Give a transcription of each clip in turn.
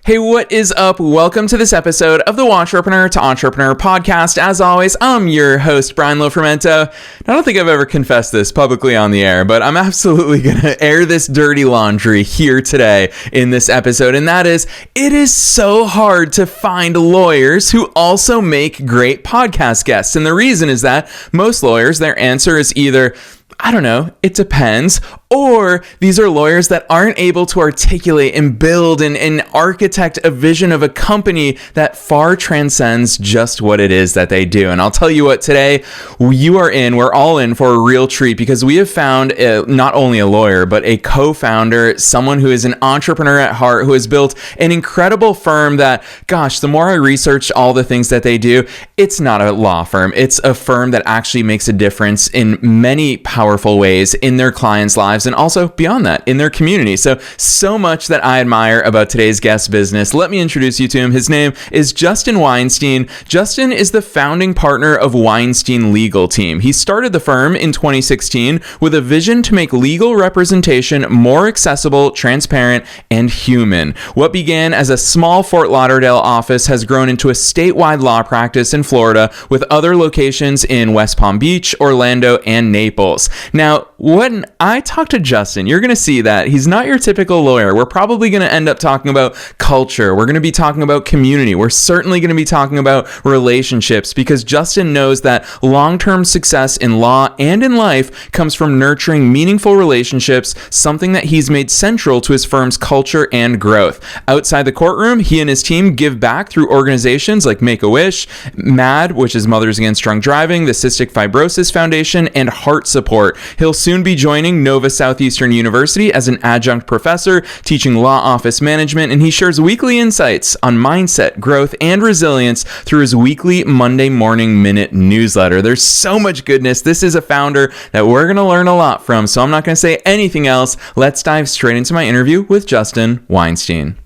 Hey, what is up? Welcome to this episode of the Entrepreneur to Entrepreneur podcast. As always, I'm your host, Brian Lofermento. I don't think I've ever confessed this publicly on the air, but I'm absolutely going to air this dirty laundry here today in this episode. And that is, it is so hard to find lawyers who also make great podcast guests. And the reason is that most lawyers, their answer is either, I don't know, it depends. Or these are lawyers that aren't able to articulate and build and architect a vision of a company that far transcends just what it is that they do. And I'll tell you what, today we're all in for a real treat because we have found not only a lawyer, but a co-founder, someone who is an entrepreneur at heart, who has built an incredible firm that, gosh, the more I research all the things that they do, it's not a law firm. It's a firm that actually makes a difference in many powerful ways in their clients' lives, and also beyond that in their community. So much that I admire about today's guest business. Let me introduce you to him. His name is Justin Weinstein. Justin is the founding partner of Weinstein Legal Team. He started the firm in 2016 with a vision to make legal representation more accessible, transparent, and human. What began as a small Fort Lauderdale office has grown into a statewide law practice in Florida with other locations in West Palm Beach, Orlando, and Naples. Now, when I talk to Justin, you're going to see that he's not your typical lawyer. We're probably going to end up talking about culture. We're going to be talking about community. We're certainly going to be talking about relationships because Justin knows that long-term success in law and in life comes from nurturing meaningful relationships, something that he's made central to his firm's culture and growth. Outside the courtroom, he and his team give back through organizations like Make-A-Wish, MAD, which is Mothers Against Drunk Driving, the Cystic Fibrosis Foundation, and Heart Support. He'll soon be joining Nova Southeastern University as an adjunct professor teaching law office management, and he shares weekly insights on mindset, growth, and resilience through his weekly Monday Morning Minute newsletter. There's so much goodness. This is a founder that we're going to learn a lot from, so I'm not going to say anything else. Let's dive straight into my interview with Justin Weinstein.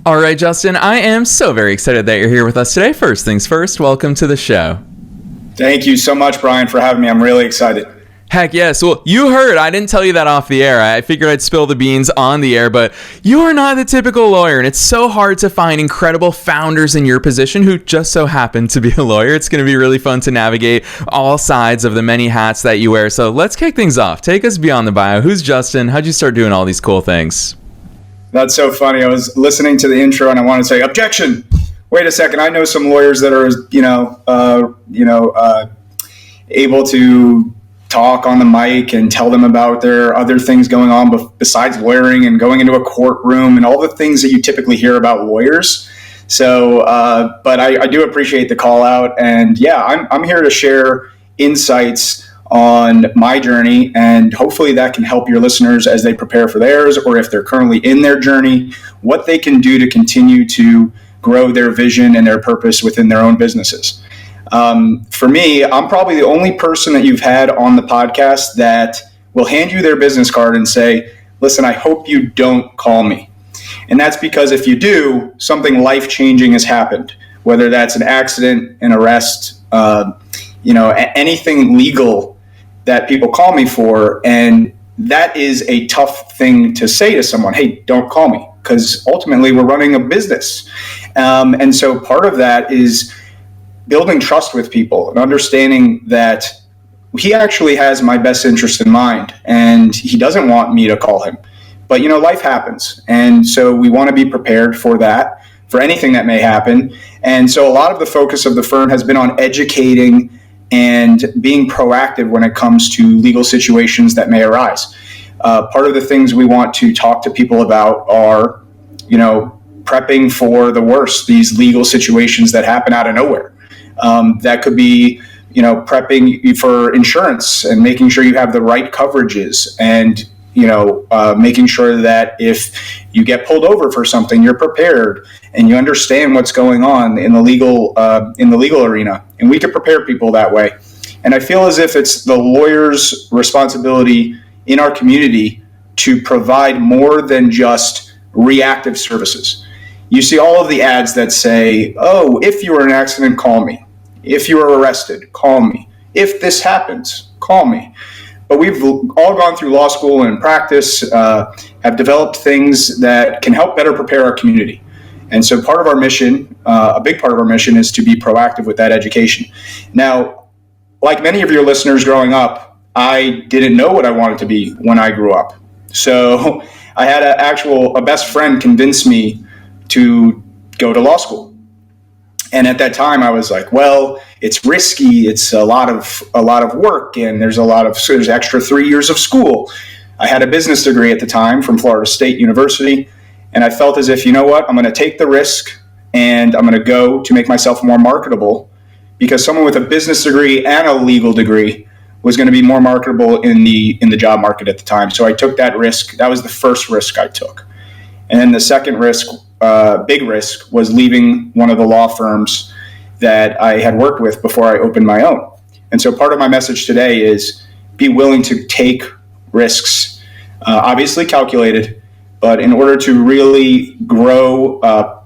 All right, Justin, I am so very excited that you're here with us today. First things first, welcome to the show. Thank you so much, Brian, for having me. I'm really excited. Heck yes. Well, you heard, I didn't tell you that off the air. I figured I'd spill the beans on the air, but you are not the typical lawyer, and it's so hard to find incredible founders in your position who just so happen to be a lawyer. It's going to be really fun to navigate all sides of the many hats that you wear. So let's kick things off. Take us beyond the bio. Who's Justin? How'd you start doing all these cool things? That's so funny. I was listening to the intro and I want to say, objection. Wait a second. I know some lawyers that are, able to talk on the mic and tell them about their other things going on besides lawyering and going into a courtroom and all the things that you typically hear about lawyers. So, but I do appreciate the call out, and yeah, I'm here to share insights on my journey, and hopefully that can help your listeners as they prepare for theirs, or if they're currently in their journey, what they can do to continue to grow their vision and their purpose within their own businesses. For me, I'm probably the only person that you've had on the podcast that will hand you their business card and say, listen, I hope you don't call me. And that's because if you do, something life-changing has happened, whether that's an accident, an arrest, anything legal that people call me for. And that is a tough thing to say to someone, hey, don't call me, because ultimately we're running a business. And so part of that is building trust with people and understanding that he actually has my best interest in mind and he doesn't want me to call him. But, life happens. And so we want to be prepared for that, for anything that may happen. And so a lot of the focus of the firm has been on educating and being proactive when it comes to legal situations that may arise. Part of the things we want to talk to people about are, prepping for the worst, these legal situations that happen out of nowhere. That could be, prepping for insurance and making sure you have the right coverages and, making sure that if you get pulled over for something, you're prepared and you understand what's going on in the legal arena. And we can prepare people that way. And I feel as if it's the lawyer's responsibility in our community to provide more than just reactive services. You see all of the ads that say, oh, if you were in an accident, call me. If you are arrested, call me. If this happens, call me. But we've all gone through law school and practice, have developed things that can help better prepare our community. And so part of our mission, a big part of our mission, is to be proactive with that education. Now, like many of your listeners growing up, I didn't know what I wanted to be when I grew up. So I had a best friend convince me to go to law school. And at that time, I was like, well, it's risky. It's a lot of work, and there's extra 3 years of school. I had a business degree at the time from Florida State University, and I felt as if, you know what, I'm going to take the risk, and I'm going to go to make myself more marketable, because someone with a business degree and a legal degree was going to be more marketable in the job market at the time. So I took that risk. That was the first risk I took. And then the second risk, big risk, was leaving one of the law firms that I had worked with before I opened my own. And so part of my message today is be willing to take risks, obviously calculated, but in order to really grow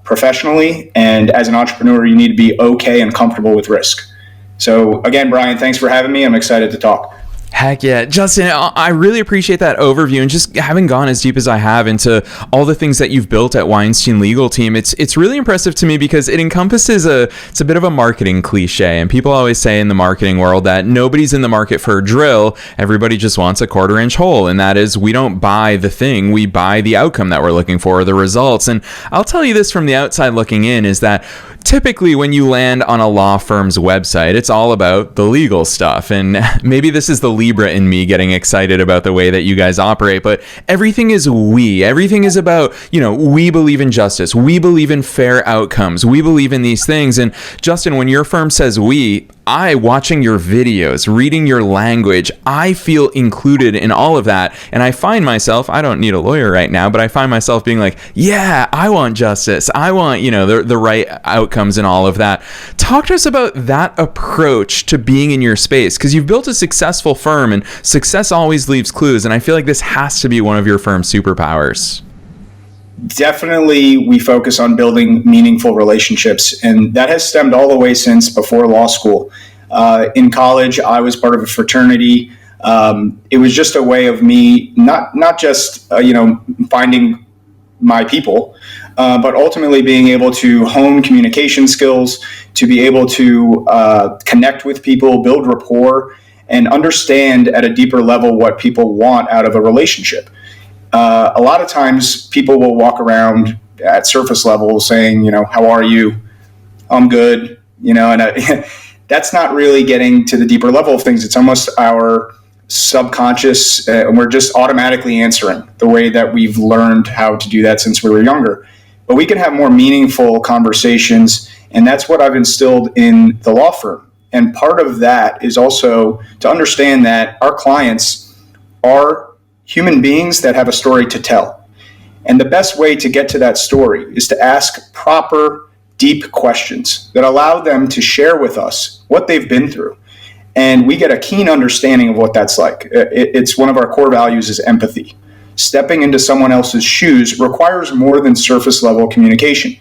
professionally and as an entrepreneur, you need to be okay and comfortable with risk. So again, Brian, thanks for having me. I'm excited to talk. Heck yeah. Justin, I really appreciate that overview, and just having gone as deep as I have into all the things that you've built at Weinstein Legal Team. It's really impressive to me because it encompasses it's a bit of a marketing cliche, and people always say in the marketing world that nobody's in the market for a drill. Everybody just wants a 1/4-inch hole, and that is, we don't buy the thing, we buy the outcome that we're looking for, the results. And I'll tell you this from the outside looking in, is that typically when you land on a law firm's website, it's all about the legal stuff. And maybe this is the Libra in me getting excited about the way that you guys operate, but everything is everything is about, we believe in justice. We believe in fair outcomes. We believe in these things. And Justin, when your firm says watching your videos, reading your language, I feel included in all of that. And I find myself, I don't need a lawyer right now, but I find myself being like, yeah, I want justice. I want, the right outcomes and all of that. Talk to us about that approach to being in your space, because you've built a successful firm, and success always leaves clues. And I feel like this has to be one of your firm's superpowers. Definitely, we focus on building meaningful relationships, and that has stemmed all the way since before law school. In college, I was part of a fraternity. It was just a way of me not just finding my people, but ultimately being able to hone communication skills, to be able to connect with people, build rapport, and understand at a deeper level what people want out of a relationship. A lot of times people will walk around at surface level saying, how are you? I'm good. And that's not really getting to the deeper level of things. It's almost our subconscious, and we're just automatically answering the way that we've learned how to do that since we were younger. But we can have more meaningful conversations, and that's what I've instilled in the law firm. And part of that is also to understand that our clients are human beings that have a story to tell. And the best way to get to that story is to ask proper, deep questions that allow them to share with us what they've been through. And we get a keen understanding of what that's like. It's one of our core values is empathy. Stepping into someone else's shoes requires more than surface level communication.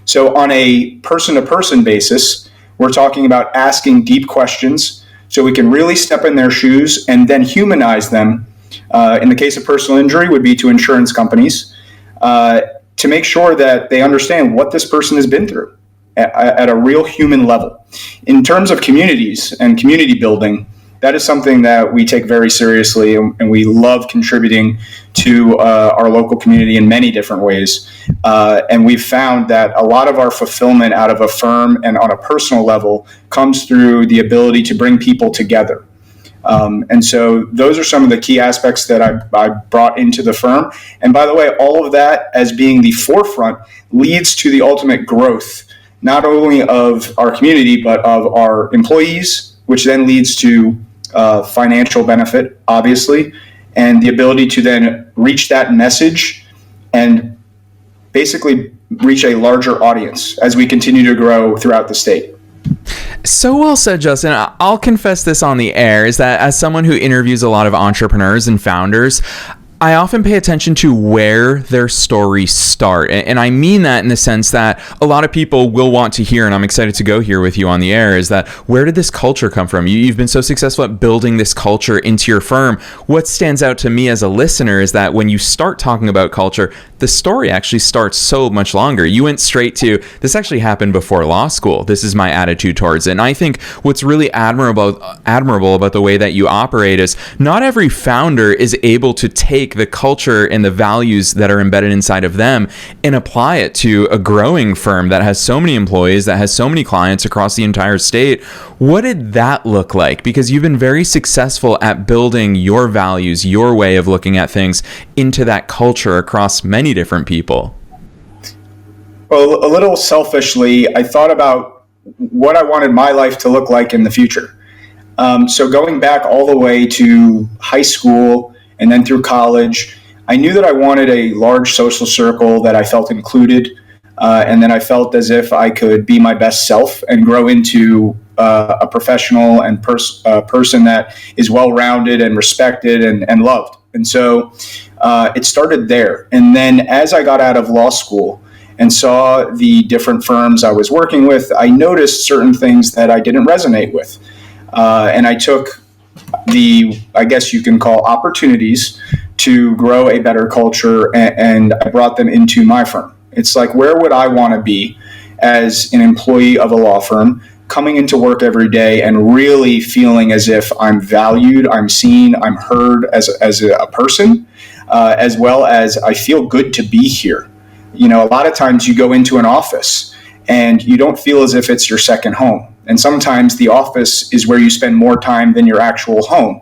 So on a person-to-person basis, we're talking about asking deep questions so we can really step in their shoes and then humanize them. In the case of personal injury, would be to insurance companies to make sure that they understand what this person has been through at a real human level. In terms of communities and community building, that is something that we take very seriously, and we love contributing to our local community in many different ways. And we've found that a lot of our fulfillment out of a firm and on a personal level comes through the ability to bring people together. And so those are some of the key aspects that I brought into the firm. And by the way, all of that as being the forefront leads to the ultimate growth, not only of our community, but of our employees, which then leads to financial benefit, obviously, and the ability to then reach that message and basically reach a larger audience as we continue to grow throughout the state. So well said, Justin. I'll confess this on the air, is that as someone who interviews a lot of entrepreneurs and founders, I often pay attention to where their stories start. And I mean that in the sense that a lot of people will want to hear, and I'm excited to go here with you on the air, is that where did this culture come from? You've been so successful at building this culture into your firm. What stands out to me as a listener is that when you start talking about culture, the story actually starts so much longer. You went straight to, this actually happened before law school. This is my attitude towards it. And I think what's really admirable about the way that you operate is not every founder is able to take the culture and the values that are embedded inside of them and apply it to a growing firm that has so many employees, that has so many clients across the entire state. What did that look like? Because you've been very successful at building your values, your way of looking at things into that culture across many different people. Well, a little selfishly, I thought about what I wanted my life to look like in the future. So going back all the way to high school and then through college, I knew that I wanted a large social circle that I felt included, and then I felt as if I could be my best self and grow into a professional and person that is well-rounded and respected and loved. And so it started there. And then as I got out of law school and saw the different firms I was working with, I noticed certain things that I didn't resonate with. And I took I guess you can call opportunities to grow a better culture, and I brought them into my firm. It's like, where would I want to be as an employee of a law firm, coming into work every day and really feeling as if I'm valued, I'm seen, I'm heard as a person, as well as I feel good to be here. You know, a lot of times you go into an office and you don't feel as if it's your second home. And sometimes the office is where you spend more time than your actual home.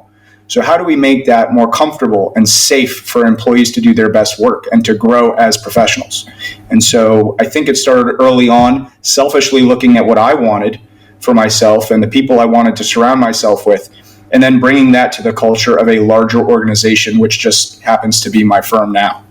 So how do we make that more comfortable and safe for employees to do their best work and to grow as professionals? And so I think it started early on, selfishly looking at what I wanted for myself and the people I wanted to surround myself with, and then bringing that to the culture of a larger organization, which just happens to be my firm now.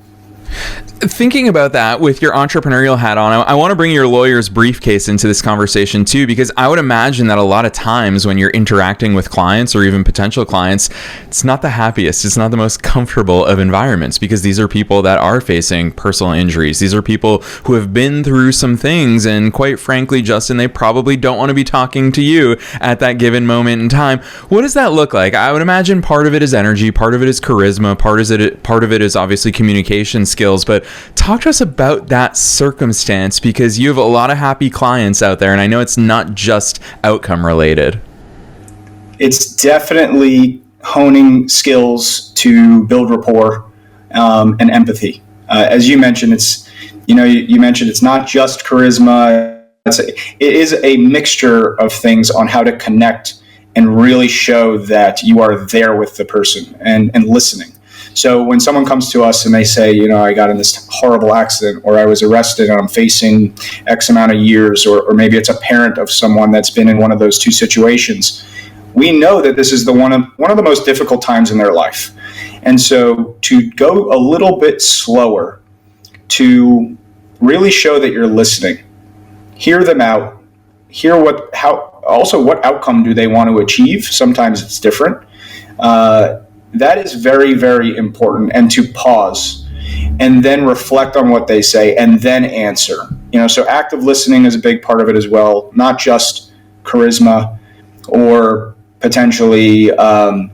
Thinking about that with your entrepreneurial hat on, I want to bring your lawyer's briefcase into this conversation too, because I would imagine that a lot of times when you're interacting with clients or even potential clients, it's not the happiest, it's not the most comfortable of environments, because these are people that are facing personal injuries. These are people who have been through some things, and quite frankly, Justin, they probably don't want to be talking to you at that given moment in time. What does that look like? I would imagine part of it is energy, part of it is charisma, part of it is obviously communication skills, but talk to us about that circumstance, because you have a lot of happy clients out there, and I know it's not just outcome related. It's definitely honing skills to build rapport and empathy. As you mentioned, you mentioned it's not just charisma. It is a mixture of things on how to connect and really show that you are there with the person and listening. So when someone comes to us and they say, you know, I got in this horrible accident, or I was arrested and I'm facing X amount of years, or maybe it's a parent of someone that's been in one of those two situations, we know that this is one of the most difficult times in their life. And so to go a little bit slower, to really show that you're listening, hear them out, hear what outcome do they want to achieve. Sometimes it's different. That is very, very important. And to pause and then reflect on what they say and then answer. You know, so active listening is a big part of it as well, not just charisma or potentially, the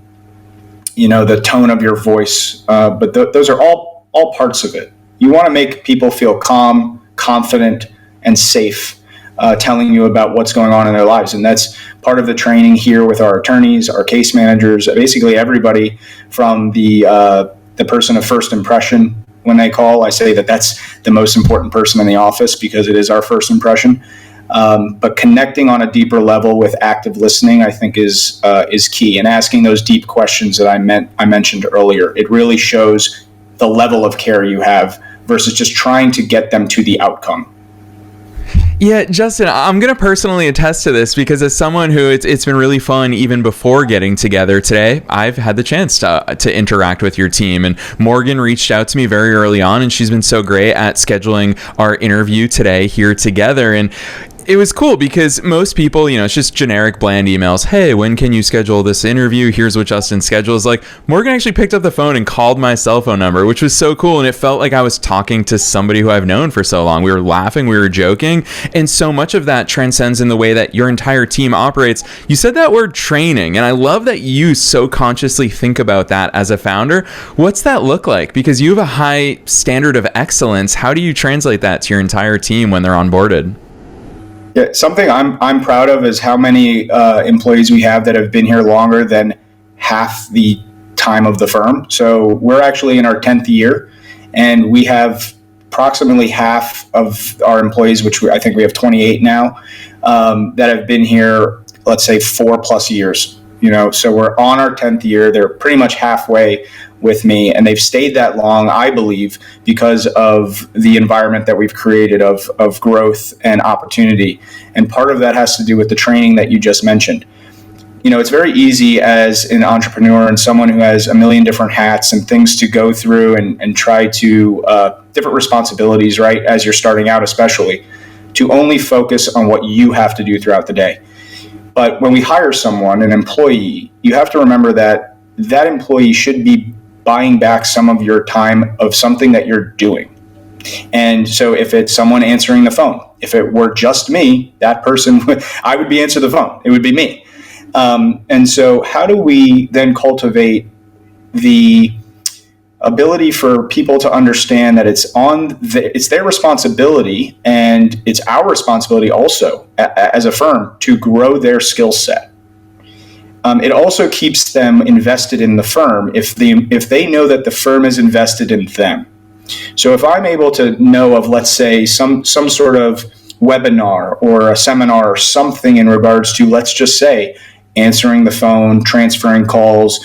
tone of your voice, but those are all parts of it. You want to make people feel calm, confident, and safe, telling you about what's going on in their lives. And that's part of the training here with our attorneys, our case managers, basically everybody, from the person of first impression. When they call, I say that that's the most important person in the office, because it is our first impression. But connecting on a deeper level with active listening, I think, is key. And asking those deep questions that I mentioned earlier, it really shows the level of care you have versus just trying to get them to the outcome. Yeah, Justin, I'm going to personally attest to this, because as someone who it's been really fun even before getting together today, I've had the chance to interact with your team. And Morgan reached out to me very early on, and she's been so great at scheduling our interview today here together. And it was cool because most people, it's just generic bland emails. Hey, when can you schedule this interview? Here's what Justin's schedule is. Like, Morgan actually picked up the phone and called my cell phone number, which was so cool. And it felt like I was talking to somebody who I've known for so long. We were laughing, we were joking. And so much of that transcends in the way that your entire team operates. You said that word training, and I love that you so consciously think about that as a founder. What's that look like? Because you have a high standard of excellence. How do you translate that to your entire team when they're onboarded? Yeah, something I'm proud of is how many employees we have that have been here longer than half the time of the firm. So we're actually in our 10th year, and we have approximately half of our employees, which I think we have 28 now, that have been here, let's say 4+ years. So we're on our 10th year. They're pretty much halfway with me, and they've stayed that long, I believe, because of the environment that we've created of growth and opportunity. And part of that has to do with the training that you just mentioned. It's very easy as an entrepreneur and someone who has a million different hats and things to go through and try to different responsibilities, right, as you're starting out especially, to only focus on what you have to do throughout the day. But when we hire someone, an employee, you have to remember that that employee should be buying back some of your time of something that you're doing. And so if it's someone answering the phone, if it were just me, that person, I would be answering the phone. It would be me. And so how do we then cultivate the ability for people to understand that it's their responsibility, and it's our responsibility also as a firm to grow their skill set. It also keeps them invested in the firm if they know that the firm is invested in them. So if I'm able to know of, let's say, some sort of webinar or a seminar or something in regards to, let's just say, answering the phone, transferring calls,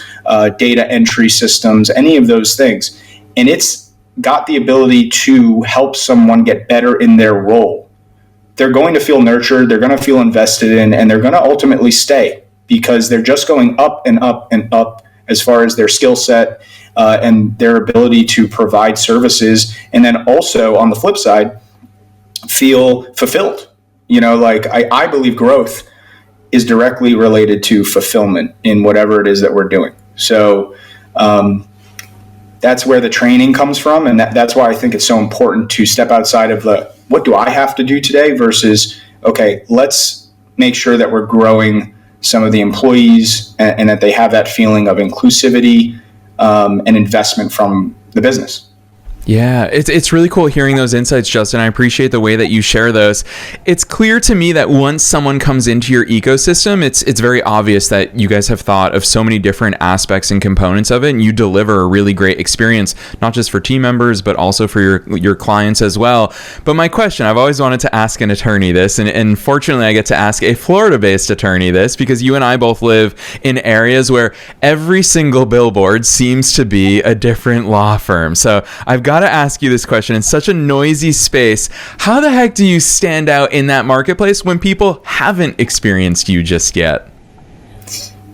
data entry systems, any of those things, and it's got the ability to help someone get better in their role, they're going to feel nurtured, they're going to feel invested in, and they're going to ultimately stay, because they're just going up and up and up as far as their skill set and their ability to provide services. And then also on the flip side, feel fulfilled. I believe growth is directly related to fulfillment in whatever it is that we're doing. So that's where the training comes from. And that's why I think it's so important to step outside of what do I have to do today versus, okay, let's make sure that we're growing some of the employees and that they have that feeling of inclusivity and investment from the business. Yeah, it's really cool hearing those insights, Justin. I appreciate the way that you share those. It's clear to me that once someone comes into your ecosystem, it's very obvious that you guys have thought of so many different aspects and components of it, and you deliver a really great experience, not just for team members, but also for your clients as well. But my question, I've always wanted to ask an attorney this, and fortunately I get to ask a Florida-based attorney this, because you and I both live in areas where every single billboard seems to be a different law firm. So I've got to ask you this question. In such a noisy space, how the heck do you stand out in that marketplace when people haven't experienced you just yet?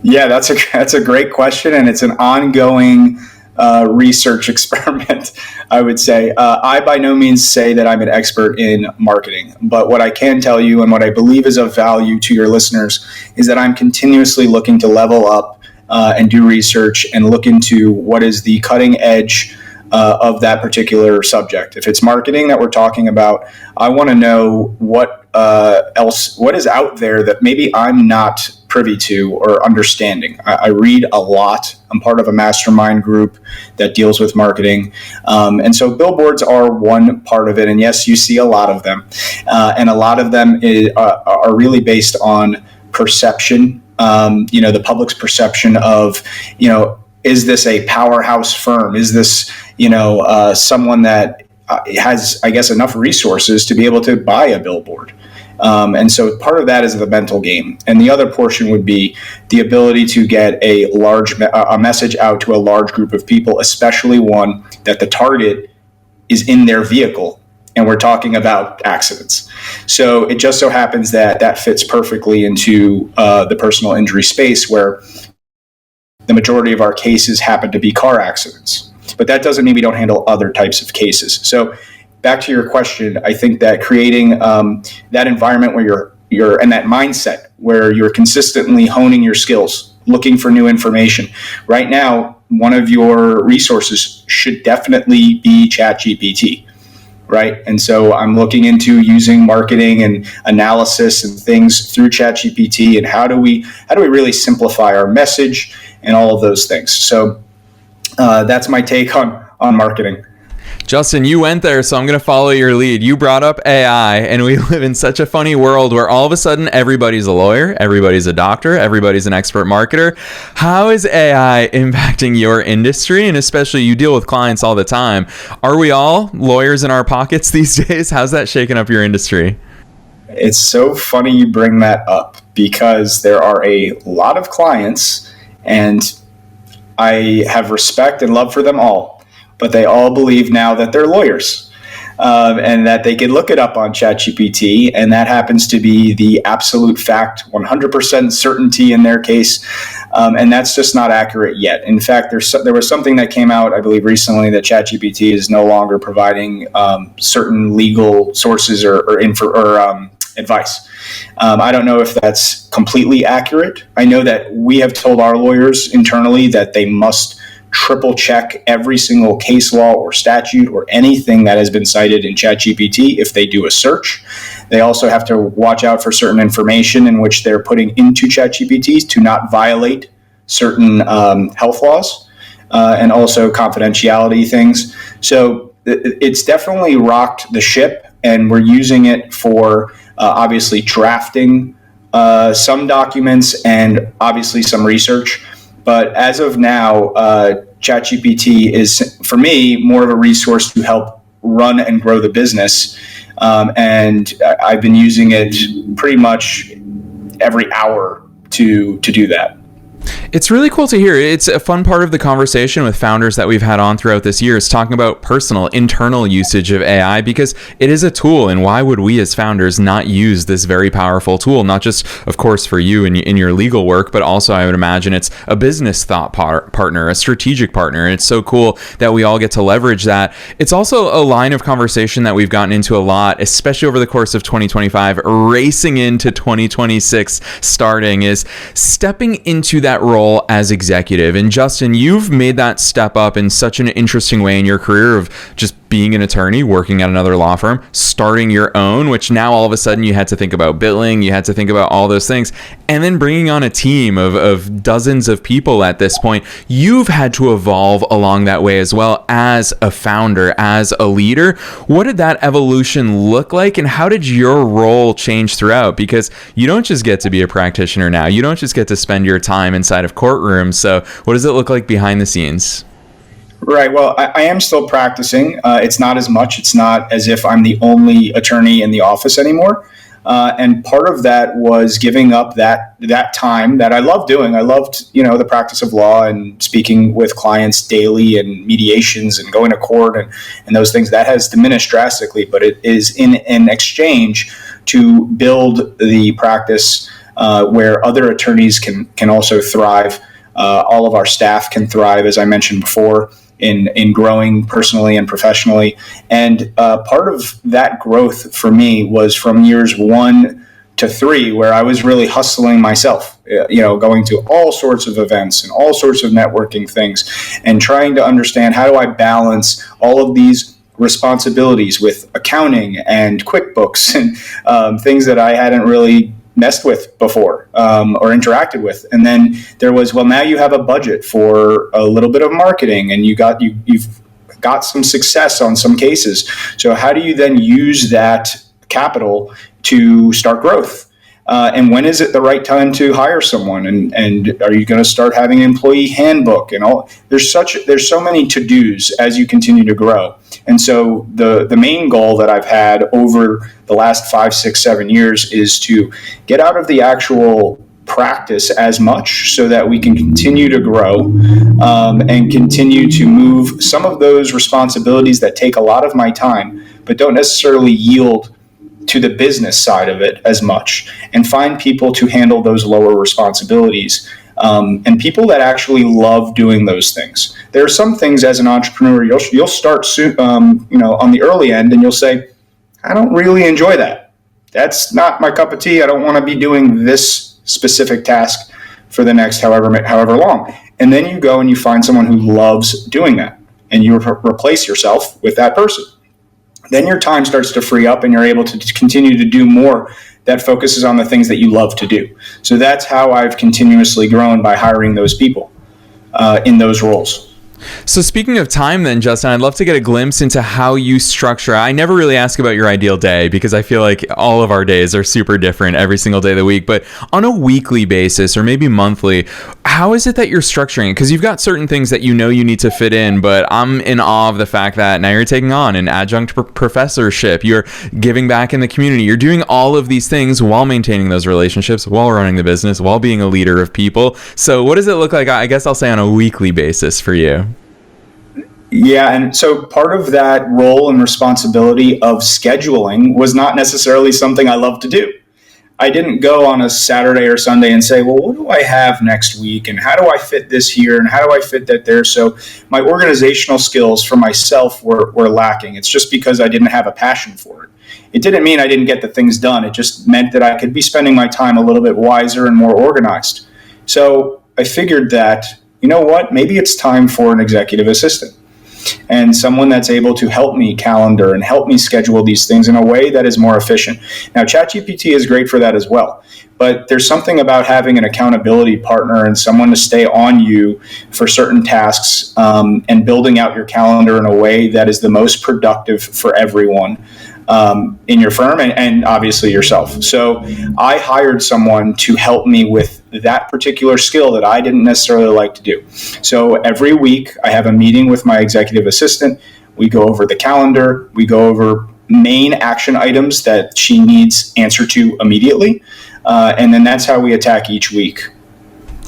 Yeah, that's a great question, and it's an ongoing research experiment, I would say. I by no means say that I'm an expert in marketing, but what I can tell you and what I believe is of value to your listeners is that I'm continuously looking to level up and do research and look into what is the cutting edge of that particular subject. If it's marketing that we're talking about, I want to know what is out there that maybe I'm not privy to or understanding. I read a lot. I'm part of a mastermind group that deals with marketing. And so billboards are one part of it. And yes, you see a lot of them. And a lot of them are really based on perception, the public's perception of, is this a powerhouse firm? Is this, someone that has, I guess, enough resources to be able to buy a billboard? And so part of that is the mental game. And the other portion would be the ability to get a message out to a large group of people, especially one that the target is in their vehicle. And we're talking about accidents. So it just so happens that fits perfectly into the personal injury space, where the majority of our cases happen to be car accidents. But that doesn't mean we don't handle other types of cases. So back to your question, I think that creating that environment where you're and that mindset where you're consistently honing your skills, looking for new information. Right now, one of your resources should definitely be ChatGPT, right? And so I'm looking into using marketing and analysis and things through ChatGPT, and how do we really simplify our message and all of those things. So that's my take on marketing. Justin, you went there, so I'm going to follow your lead. You brought up AI, and we live in such a funny world where all of a sudden everybody's a lawyer, everybody's a doctor, everybody's an expert marketer. How is AI impacting your industry? And especially, you deal with clients all the time. Are we all lawyers in our pockets these days? How's that shaking up your industry? It's so funny you bring that up, because there are a lot of clients, and I have respect and love for them all, but they all believe now that they're lawyers, and that they can look it up on ChatGPT, and that happens to be the absolute fact, 100% certainty in their case, and that's just not accurate yet. In fact, there was something that came out, I believe, recently, that ChatGPT is no longer providing certain legal sources or advice. I don't know if that's completely accurate. I know that we have told our lawyers internally that they must triple check every single case law or statute or anything that has been cited in ChatGPT if they do a search. They also have to watch out for certain information in which they're putting into ChatGPT to not violate certain health laws and also confidentiality things. So it's definitely rocked the ship, and we're using it for obviously drafting some documents and obviously some research. But as of now, ChatGPT is, for me, more of a resource to help run and grow the business. And I've been using it pretty much every hour to do that. It's really cool to hear. It's a fun part of the conversation with founders that we've had on throughout this year is talking about personal, internal usage of AI, because it is a tool, and why would we as founders not use this very powerful tool? Not just, of course, for you in your legal work, but also I would imagine it's a business thought partner, a strategic partner. And it's so cool that we all get to leverage that. It's also a line of conversation that we've gotten into a lot, especially over the course of 2025, racing into 2026 starting, is stepping into that role as executive. And Justin, you've made that step up in such an interesting way in your career of just being an attorney, working at another law firm, starting your own, which now all of a sudden you had to think about billing, you had to think about all those things, and then bringing on a team of dozens of people at this point. You've had to evolve along that way as well as a founder, as a leader. What did that evolution look like, and how did your role change throughout? Because you don't just get to be a practitioner now. You don't just get to spend your time inside of courtrooms. So what does it look like behind the scenes? Right. Well, I am still practicing. It's not as much. It's not as if I'm the only attorney in the office anymore. And part of that was giving up that time that I loved doing. I loved, the practice of law and speaking with clients daily and mediations and going to court and those things. That has diminished drastically, but it is in an exchange to build the practice where other attorneys can also thrive. All of our staff can thrive, as I mentioned before, in growing personally and professionally. And part of that growth for me was from years 1 to 3, where I was really hustling myself, going to all sorts of events and all sorts of networking things and trying to understand, how do I balance all of these responsibilities with accounting and QuickBooks and things that I hadn't really messed with before or interacted with. And then there was, well, now you have a budget for a little bit of marketing, and you've got some success on some cases. So how do you then use that capital to start growth? And when is it the right time to hire someone? And are you going to start having an employee handbook and all? There's so many to-dos as you continue to grow. And so the main goal that I've had over the last 5, 6, 7 years is to get out of the actual practice as much so that we can continue to grow and continue to move some of those responsibilities that take a lot of my time but don't necessarily yield to the business side of it as much, and find people to handle those lower responsibilities and people that actually love doing those things. There are some things as an entrepreneur you'll start soon, on the early end, and you'll say, I don't really enjoy that. That's not my cup of tea. I don't want to be doing this specific task for the next however long. And then you go and you find someone who loves doing that, and you replace yourself with that person. Then your time starts to free up, and you're able to continue to do more that focuses on the things that you love to do. So that's how I've continuously grown, by hiring those people in those roles. So speaking of time then, Justin, I'd love to get a glimpse into how you structure. I never really ask about your ideal day because I feel like all of our days are super different every single day of the week. But on a weekly basis or maybe monthly, how is it that you're structuring it? Because you've got certain things that you know you need to fit in, but I'm in awe of the fact that now you're taking on an adjunct professorship. You're giving back in the community. You're doing all of these things while maintaining those relationships, while running the business, while being a leader of people. So what does it look like, I guess I'll say, on a weekly basis for you? Yeah, and so part of that role and responsibility of scheduling was not necessarily something I love to do. I didn't go on a Saturday or Sunday and say, well, what do I have next week? And how do I fit this here? And how do I fit that there? So my organizational skills for myself were lacking. It's just because I didn't have a passion for it. It didn't mean I didn't get the things done. It just meant that I could be spending my time a little bit wiser and more organized. So I figured that, you know what, maybe it's time for an executive assistant and someone that's able to help me calendar and help me schedule these things in a way that is more efficient. Now, ChatGPT is great for that as well, but there's something about having an accountability partner and someone to stay on you for certain tasks, and building out your calendar in a way that is the most productive for everyone in your firm and obviously yourself. So I hired someone to help me with that particular skill that I didn't necessarily like to do. So every week I have a meeting with my executive assistant. We go over the calendar. We go over main action items that she needs answer to immediately. And then that's how we attack each week.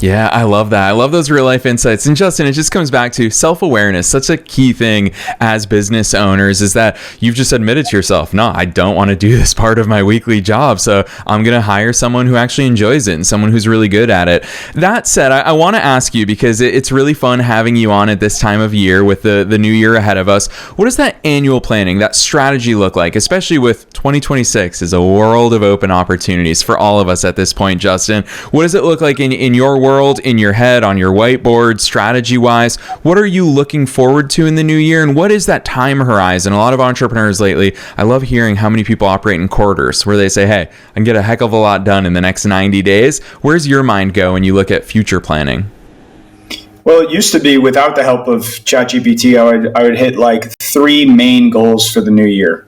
Yeah, I love that. I love those real life insights. And Justin, it just comes back to self-awareness. Such a key thing as business owners is that you've just admitted to yourself, no, I don't want to do this part of my weekly job. So I'm going to hire someone who actually enjoys it and someone who's really good at it. That said, I want to ask you, because it's really fun having you on at this time of year with the new year ahead of us. What does that annual planning, that strategy look like, especially with 2026 is a world of open opportunities for all of us at this point, Justin? What does it look like in your world, in your head, on your whiteboard, strategy wise? What are you looking forward to in the new year, and what is that time horizon? A lot of entrepreneurs lately, I love hearing how many people operate in quarters where they say, hey, I can get a heck of a lot done in the next 90 days. Where's your mind go when you look at future planning? Well, it used to be without the help of ChatGPT, I would hit like 3 main goals for the new year.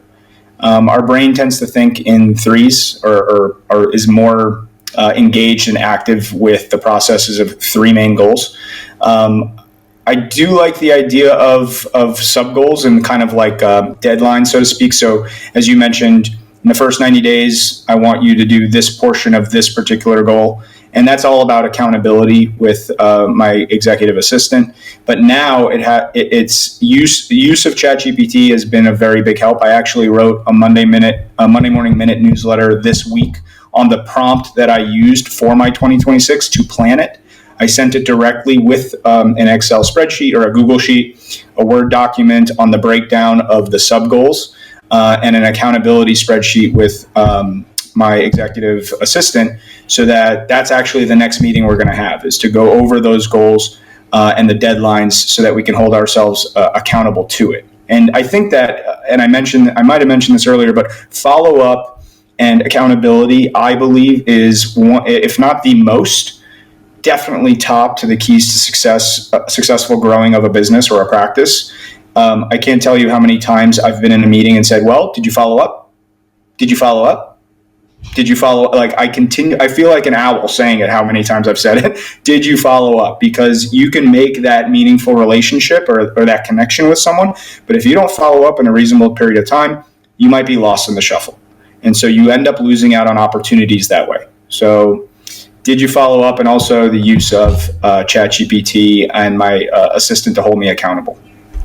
Our brain tends to think in threes, or is more engaged and active with the processes of 3 main goals. I do like the idea of sub goals and kind of like deadlines, so to speak. So as you mentioned, in the first 90 days, I want you to do this portion of this particular goal. And that's all about accountability with my executive assistant. But now its use of ChatGPT has been a very big help. I actually wrote a Monday Morning Minute newsletter this week on the prompt that I used for my 2026 to plan it. I sent it directly with an Excel spreadsheet or a Google Sheet, a Word document on the breakdown of the sub goals, and an accountability spreadsheet with my executive assistant, so that's actually the next meeting we're going to have, is to go over those goals and the deadlines so that we can hold ourselves accountable to it. And I think that, and I might have mentioned this earlier, but follow up and accountability, I believe, is one, if not the most, definitely top to the keys to successful growing of a business or a practice. I can't tell you how many times I've been in a meeting and said, well, did you follow up? Did you follow up? Did you follow up? Like I feel like an owl saying it, how many times I've said it. Did you follow up? Because you can make that meaningful relationship or that connection with someone. But if you don't follow up in a reasonable period of time, you might be lost in the shuffle. And so you end up losing out on opportunities that way. So did you follow up? And also the use of ChatGPT and my assistant to hold me accountable.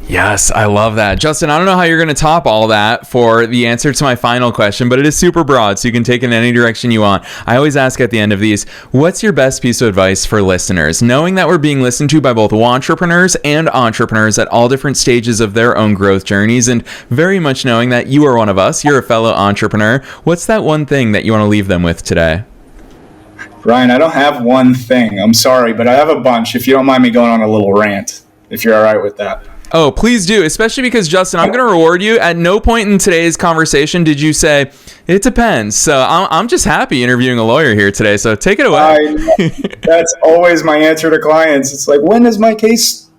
Yes, I love that. Justin, I don't know how you're going to top all that for the answer to my final question, but it is super broad, so you can take it in any direction you want. I always ask at the end of these, what's your best piece of advice for listeners? Knowing that we're being listened to by both entrepreneurs and entrepreneurs at all different stages of their own growth journeys, and very much knowing that you are one of us, you're a fellow entrepreneur. What's that one thing that you want to leave them with today? Ryan, I don't have one thing. I'm sorry, but I have a bunch. If you don't mind me going on a little rant, if you're all right with that. Oh, please do, especially because, Justin, I'm going to reward you. At no point in today's conversation did you say, it depends. So I'm just happy interviewing a lawyer here today, so take it away. That's always my answer to clients. It's like, when is my case,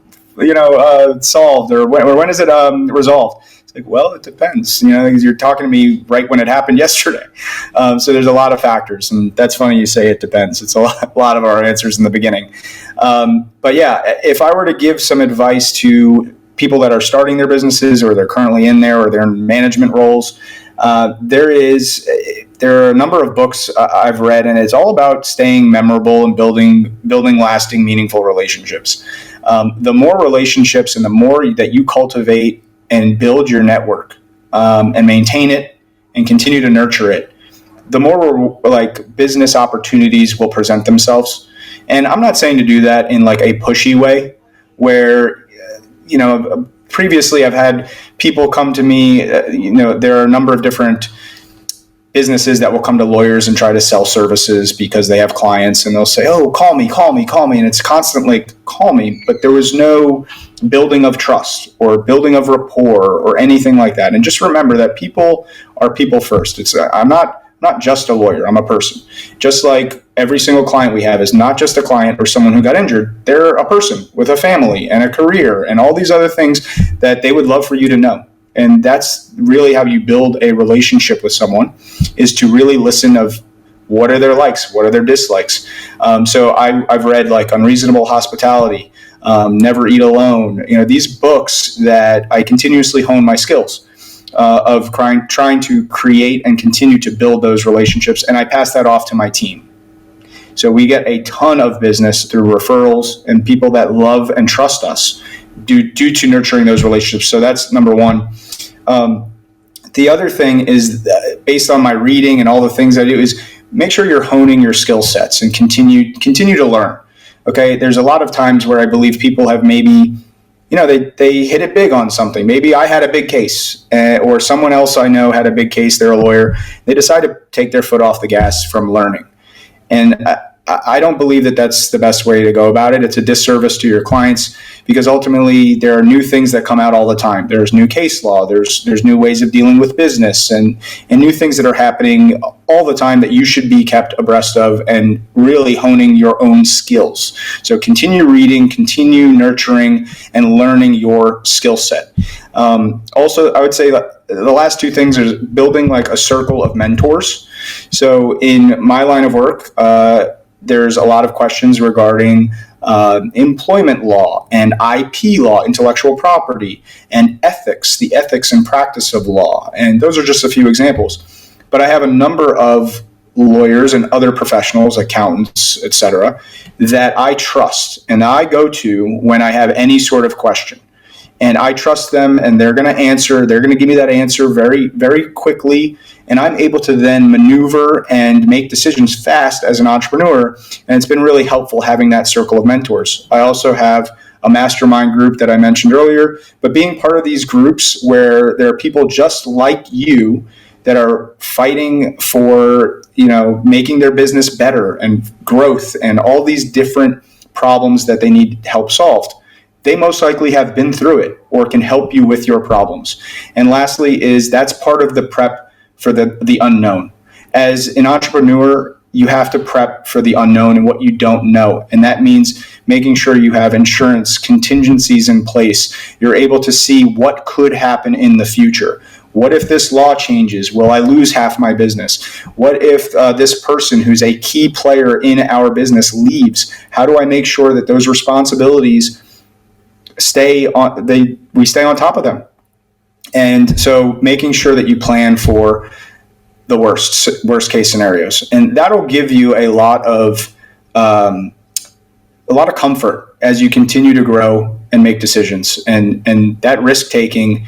solved, or when is it resolved? It's like, well, it depends. Because you're talking to me right when it happened yesterday. So there's a lot of factors, and that's funny you say it depends. It's a lot of our answers in the beginning. But yeah, if I were to give some advice to people that are starting their businesses, or they're currently in there, or they're in management roles, there are a number of books I've read, and it's all about staying memorable and building lasting, meaningful relationships. The more relationships and the more that you cultivate and build your network, and maintain it and continue to nurture it, the more business opportunities will present themselves. And I'm not saying to do that in like a pushy way where, previously I've had people come to me, there are a number of different businesses that will come to lawyers and try to sell services because they have clients, and they'll say, oh, call me. And it's constantly call me, but there was no building of trust or building of rapport or anything like that. And just remember that people are people first. I'm not just a lawyer, I'm a person. Just like every single client we have is not just a client or someone who got injured. They're a person with a family and a career and all these other things that they would love for you to know. And that's really how you build a relationship with someone, is to really listen of what are their likes, what are their dislikes. So I've read like Unreasonable Hospitality, Never Eat Alone, these books that I continuously hone my skills of trying to create and continue to build those relationships. And I pass that off to my team. So we get a ton of business through referrals and people that love and trust us due to nurturing those relationships. So that's number one. The other thing is, based on my reading and all the things I do, is make sure you're honing your skill sets and continue to learn. Okay, there's a lot of times where I believe people have maybe, they hit it big on something. Maybe I had a big case, or someone else I know had a big case. They're a lawyer. They decide to take their foot off the gas from learning. And I don't believe that that's the best way to go about it. It's a disservice to your clients, because ultimately there are new things that come out all the time. There's new case law, there's new ways of dealing with business, and new things that are happening all the time that you should be kept abreast of, and really honing your own skills. So continue reading, continue nurturing, and learning your skill set. Also, I would say that the last two things are building like a circle of mentors. So in my line of work, there's a lot of questions regarding employment law and IP law, intellectual property, and ethics, the ethics and practice of law. And those are just a few examples. But I have a number of lawyers and other professionals, accountants, etc., that I trust and I go to when I have any sort of question. And I trust them, and they're going to give me that answer very, very quickly. And I'm able to then maneuver and make decisions fast as an entrepreneur. And it's been really helpful having that circle of mentors. I also have a mastermind group that I mentioned earlier, but being part of these groups where there are people just like you that are fighting for, making their business better and growth and all these different problems that they need help solved. They most likely have been through it or can help you with your problems. And lastly that's part of the prep for the unknown. As an entrepreneur, you have to prep for the unknown and what you don't know. And that means making sure you have insurance contingencies in place. You're able to see what could happen in the future. What if this law changes? Will I lose half my business? What if this person who's a key player in our business leaves? How do I make sure that those responsibilities we stay on top of them? And so making sure that you plan for the worst case scenarios, and that'll give you a lot of comfort as you continue to grow and make decisions. And that risk taking,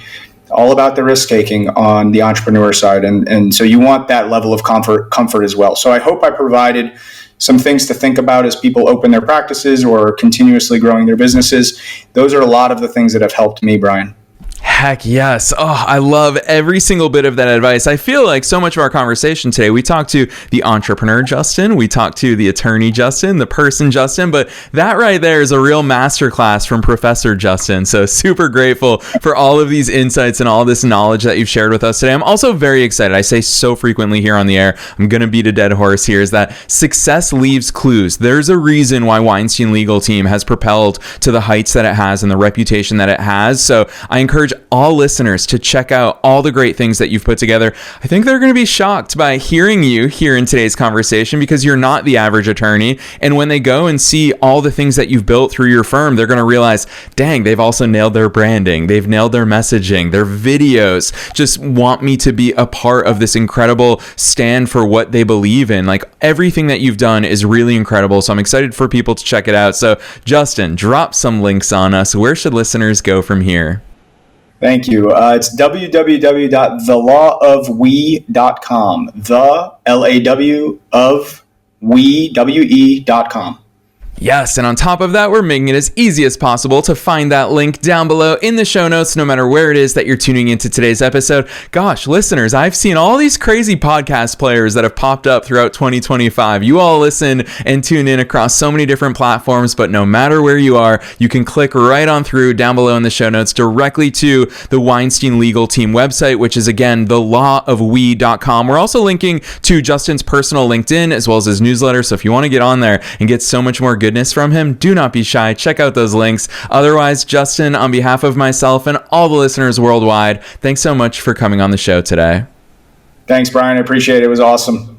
all about the risk taking on the entrepreneur side. And so you want that level of comfort as well. So I hope I provided some things to think about as people open their practices or continuously growing their businesses. Those are a lot of the things that have helped me, Brian. Heck yes. Oh, I love every single bit of that advice. I feel like so much of our conversation today, we talked to the entrepreneur, Justin. We talked to the attorney, Justin, the person, Justin. But that right there is a real masterclass from Professor Justin. So super grateful for all of these insights and all this knowledge that you've shared with us today. I'm also very excited. I say so frequently here on the air, I'm going to beat a dead horse here, is that success leaves clues. There's a reason why Weinstein Legal Team has propelled to the heights that it has and the reputation that it has. So I encourage all listeners to check out all the great things that you've put together. I think they're going to be shocked by hearing you here in today's conversation, because you're not the average attorney. And when they go and see all the things that you've built through your firm, they're going to realize, dang, they've also nailed their branding. They've nailed their messaging. Their videos just want me to be a part of this incredible stand for what they believe in. Like, everything that you've done is really incredible. So I'm excited for people to check it out. So Justin, drop some links on us. Where should listeners go from here? Thank you. It's www.thelawofwe.com. The L-A-W of we, W-E.com. Yes, and on top of that, we're making it as easy as possible to find that link down below in the show notes, no matter where it is that you're tuning into today's episode. Gosh, listeners, I've seen all these crazy podcast players that have popped up throughout 2025. You all listen and tune in across so many different platforms, but no matter where you are, you can click right on through down below in the show notes directly to the Weinstein Legal Team website, which is, again, thelawofwe.com. We're also linking to Justin's personal LinkedIn as well as his newsletter, so if you want to get on there and get so much more goodness from him, do not be shy. Check out those links. Otherwise, Justin, on behalf of myself and all the listeners worldwide, thanks so much for coming on the show today. Thanks, Brian. I appreciate it. It was awesome.